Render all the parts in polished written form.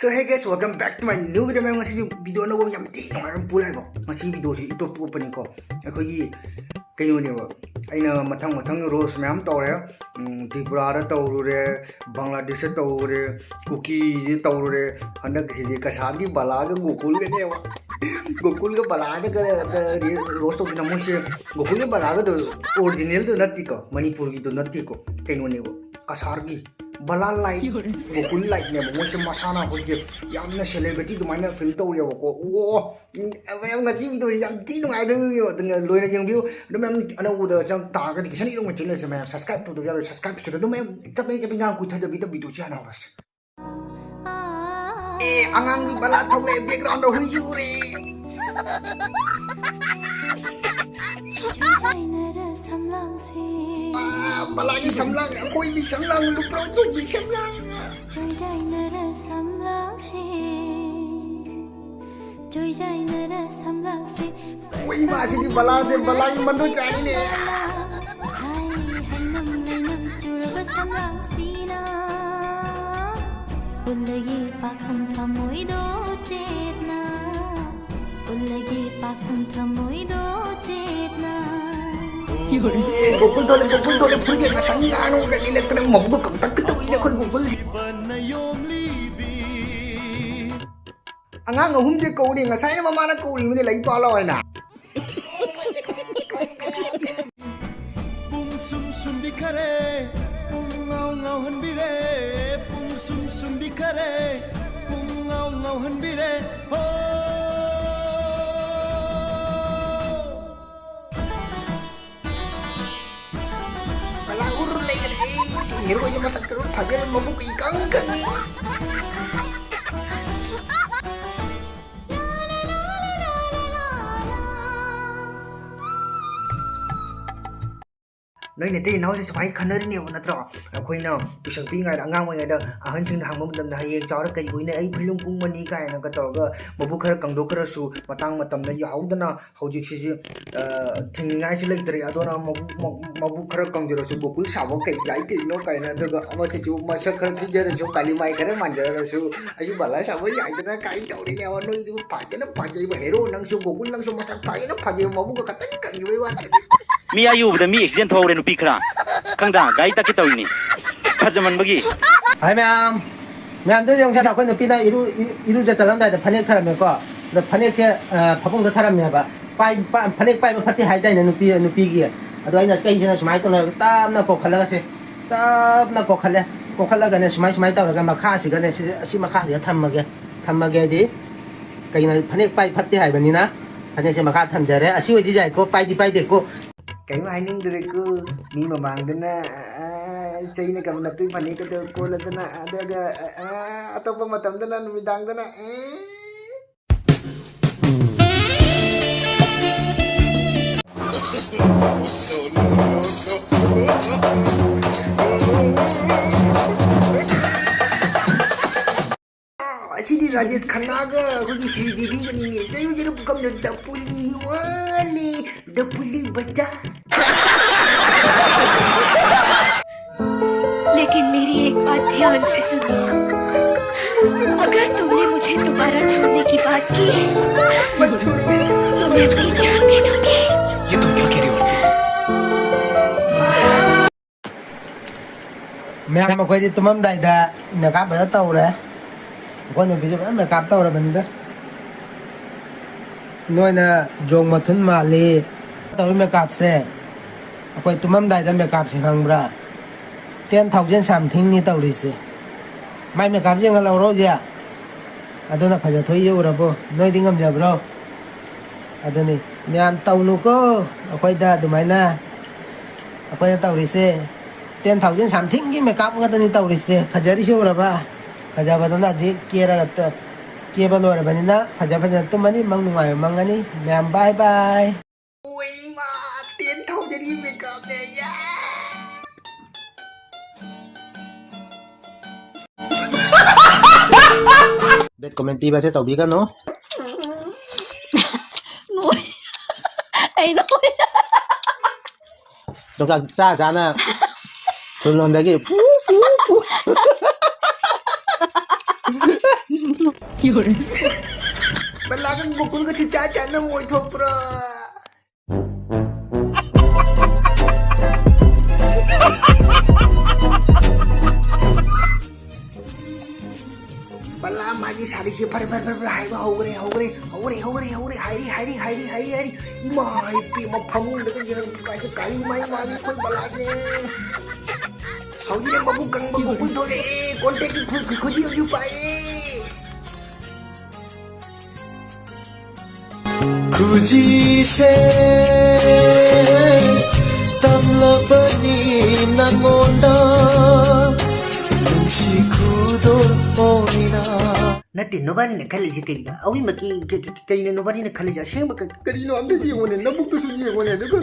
So hey guys, welcome back to my new video. मैं मसीह video ना वो यम तीन नंबर पूरा है वो मसीह video से इतो तो अपनी को ऐखो ये कहीं नहीं वो ऐना मथंग रोज में हम तौर है त्रिपुरा रे तौर रे बांग्लादेश से तौर रे कुकी ये तौर रे हन्ना किसी ये कसादी बला के गोकुल के ने वो गोकुल के बला के रोज तो बिना मुझे गोकुल के बला के तो ओरिजिनल तो नती को मणिपुर की तो नती को कहीं नहीं वो कसार की बला लाइट गोकुल लाइट ने मुझे मसाना हो गया यामना सेलिब्रिटी तुम्हारे फिल्म तो ये वो मैं मसीह भी तो याम तीन आए तो ये लोग ने यंग भी तो मैं अना वो तो जब ताकत किसी ने लोग चैनल से मैं सब्सक्राइब तो यार सब्सक्राइब तो मैं जब मैं गांव कुछ था जब वीडियो चैनल बस ए अंगांग भी बला थोड़े बैकग्राउंड हो यूरे Balagi samlang, koy bi samlang, luprong to bi samlang. Joy jai nara samlang si, joy jai nara samlang si. Koy masih di balagi manu cari ne. Hai hanam lenam curva samlang si na. Ulagi pakang thamoy do chetna, ulagi pakang thamoy do chetna. Google dole puri ke sangi anu ke ni lekna mabbu kam tak tu ina khoi Google angang ahum je ko ni ngasai na mama na ko ni ne lai pa lo na pung sum bi khare pung ngau han bi re pung sum bi khare pung ngau han bi re ho Hero aja masak terus aja mabuk ikan kan Nơi này thì nó sẽ phải khăn nơi nhiều nó trọ khuyên nào tôi sợ pi ngày đã ngang ngày đó hơn chừng hàng một tầm hay cho nó cây cuối này ấy phải lung cung mình đi cái nó cái trò cái một bức khơi càng đô cái số mà tăng mà tầm nó giàu đó nó hầu như chỉ thì ngay sẽ lấy từ đó nó một bức khơi càng giờ số bức cứ sáu cái cái nó cái nó được mà sẽ chịu mà sẽ khơi cái giờ số cái mai cái mà giờ số ấy bảo là sao với vậy cho nó cái chỗ đi nhau nó phải cho nó phải chơi mà hero năng số bức năng số mà sao phải nó phải chơi mà bức cái tất cả như vậyมีอายุแต่มีอุบิเหตุโทรเรนุปีคราข้างด่างไกด์ตะกี้ตัวนี้ข้าจะมันเมื่อกี้ไอ้แม่เดี๋ยวยังจะทำคนปีนั้นอีรูจะจะลังได้แต่พันเอกทาร์เมียก็แต่พันเอกเช่พับพงจะทาร์เมียก็ไปพันเอกไปมาพัดที่หายใจเนี่ยนุปีกี้อะตัวไอ้น่ะใจฉันสมัยตรงนั้นตามน่ะกบขันแล้วก็สิตามน่ะกบขันแล้วกันเนี่ยสมัยตรงนั้นกันมาฆ่าสิกันเนี่ยสิมาฆ่าเดี๋ยวทำมาแกดีก็ยังพันเอกไปพัดที่หายแบบนี้นะพันเอกเช่มาฆ่าทำใจเลยอาชีพที่ใจก็ไปที่ไปเด็กก็cái mai nung dari ku mi mamang dana cai na kam na tu pani ka to ko la dana ada ga atau pematam dana midang dana Sini Rajesh Khanna ga kuni Sri Devi ni tayo jero bukan da puli wali da puli बच्चा लेकिन मेरी एक बात ध्यान से सुनो अगर तुमने मुझे दोबारा छोड़ने की बात की है तो मैं अपनी जान दे दूंगी ये तुम क्या कह रही हो मैं कोई दी तुम दाई दा मैं काम बता ताऊ रे कोई नहीं बीजो मैं काम ताऊ रे बंदर नोई ना जोंग मथुन माली ताऊ मैं काम से कोई तुम दाई दा मैं काम से हंगब्रा 10,000 ทิ้งนี่ताऊ रे से मैं काम से गलो रो जा अदना फजा थोई यो रे बो नोई दिंगम जा ब्रो अदनी मैं आम ताऊ नु को कोई दा दुमाई ना कोई ताऊ रे से 10,000 ทิ้งकी मैं काम का तनी ताऊ रे से फजा री शो रे बा फजा बदना जी केरा गत के बलो रे बनी ना फजा तुम मनी मंग नुआय मंगनी मैं bye bye ui ma tiền thâu jadi makeup deh ya Bet comment pi ba se tau bi ka no ngồi ấy nói to ka cha cha na sun lon da ki Balaga Gokul ka chichacha na mo ito bro. Bala magi sari si par hai ba hogre hai ma ipi ma phamu de kai mai magi koi bala je hauji ne babu kang babu kun to le konte ki khoji ju pai खुजी से तमलबनी नंगोंदा नुंसी खुदोर होइना Nati nobody na kali si kay na awi maki kay na nobody na kali siya ba kali no ambe di wone na bukto su di wone de ko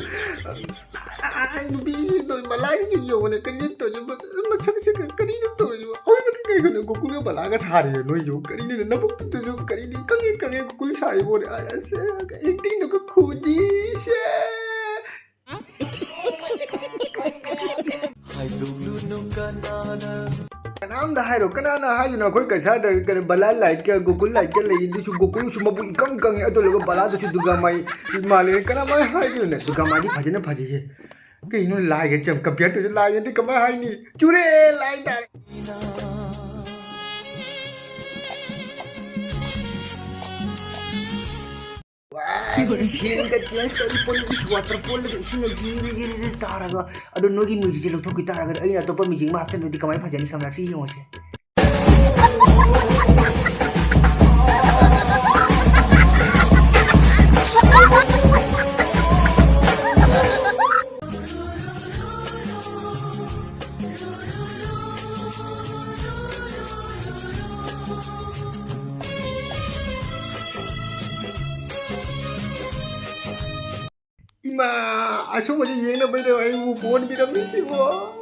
ay no bi do balai ju yo wone kali to ju ma sak sak kali no to ju awi maki kay ko ko ku bala ga sari no ju kali ne na bukto to ju kali ni kali ku sai wone ay se acting no ko khudi se hai lulu no kanana Kanam da hairo kanana hayo na koi kaisa da bala like Google like le du su Google su mabu ikang kang ado lo bala du su duga mai male kana mai hayo ne duga mai phajene phaje ke ino like jam compare to like ni kama hai ni chure like da Sing ka chance story pon is waterfall le sing jiri taraga ado nogi music lo thoki taraga aina to pa music ma hapten di kamai phajani kamra si yo se Ima, aso mo yung na ba na ay mupon binamisi mo?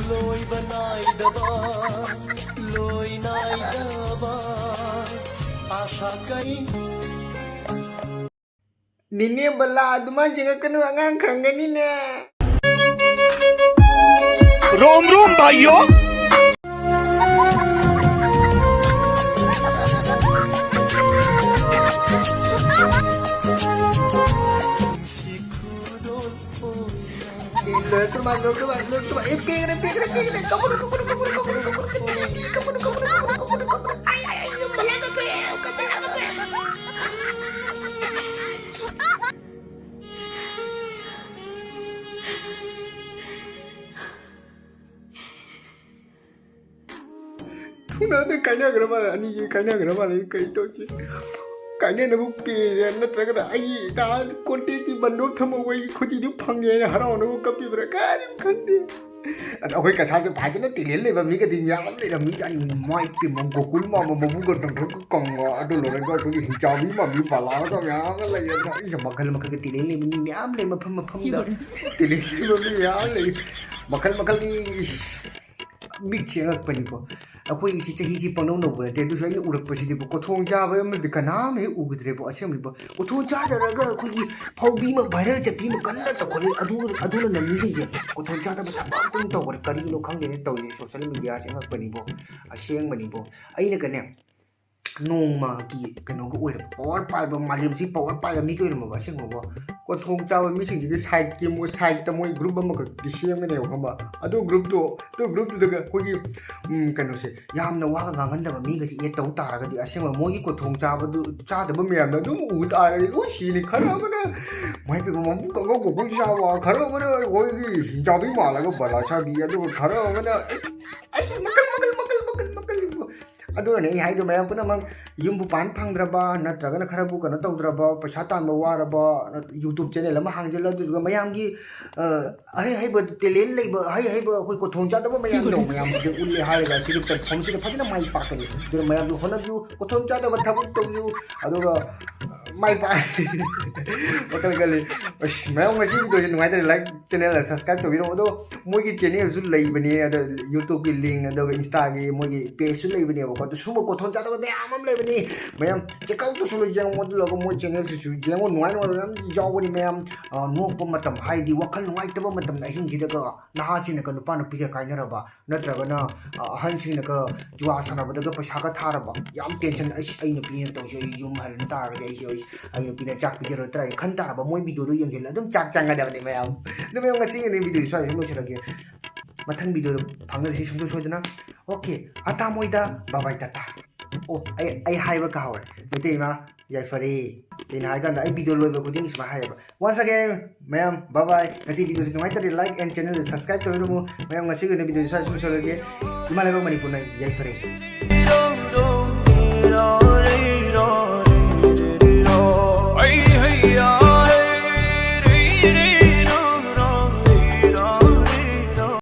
लोई बनाई दबा लोई नाई दबा आशा कई Nini bala aduma jengak kanu angang kangani na. रोम रोम भाइयों Lo, pegre, kamu. Ay, bala ka pe, Tunade kanya grama ani ye kanya grama ni kai to chi kanya na bu pe na tra ga ai da konte ki bando thamo wai khoti du phange na hara no kapi bra ka ni khandi ada hoi ka sa de bhaje na tilel le ba mi ka din ya le da mi ja ni mai pi mong ko kul ma ma bu ga tang ko kong ado lo ga to hi cha mi ma mi pa la ga ya ga la ya na i makal makal ke tilel le mi am le ma pham da tilel le mi ya le makal ni mix yang pani ko akoi si chahi si pangno no bole te du sai urak pasi de ko thong ja ba me de kana me u gudre bo asem bo ko thong ja da ga ko gi phaubi ma viral chapi ma kan ta ko adu na mi sing je ko thong ja da ba ta tum to ko kari no khang de to ni social media se ngak pani bo aseng mani bo ai na ka ne nongma ki kano ko oira power pai ba malim si power pai mi ko ro ba sing bo ko thong cha ba mi sing ji side ki mo side ta moi group ma ko ki sem ne ko ba adu group to da ko gi kano se yam na wa ga ngan da ba mi ga si ye tau ta ga di aseng mo gi ko thong cha ba du cha da ba mi am da du u ta ga lu si ni khara ma na mai pe ma bu ko ko sha wa khara ma na ko gi ja bi ma la ko ba la sha bi ya du khara ma na ai makal Aduh nih, hai do mayam pun amang yung bupan pang draba, na traga na kharabu ka na tau draba, pasatan bawa draba, YouTube channel lama hang jela juga mayam gi, hai ba telel lay ba, hai ba koi ko thong cha da ba mayam do mayam gi ulle hai ga siri ta thong siri phajina mai pa ka ni, do mayam do hona view ko thong cha da ba thabu to view, aduh ga mai pai bakal kali मैं ngasi video nungai tadi like channel subscribe to video do moi ki channel su lei bani ada youtube ki link ada insta ki moi ki page su lei bani ko to sumo ko thon cha da me am lei bani मैं check out to su lo jang mo lo ko moi channel su jang mo nungai no am jaw bani me am no ko matam hai di wakal nungai ta ba matam na hin ji da ka na ha sin ka nu pa nu pi ka kai na ba na tra ba na han sin ka juwa sana ba da paisa ka thara ba yam tension ai nu pi to je yum hal ta ga ai ai nu pi na chak pi ro tra khan ta ba moi video do yang adum chak chang ga da ni mayam du mayam ngasi ni video so ai mo chira ge mathang video phang si sum so dana okay ata moida bye bye tata oh ai hai ba ka hawe te ma yai fari tin hai kan ai video loi ba ko ding ma hai ba once again mayam bye bye ngasi video si ngai ta like and channel subscribe to mo mayam ngasi ni video so so ge imale ba mani punai yai fari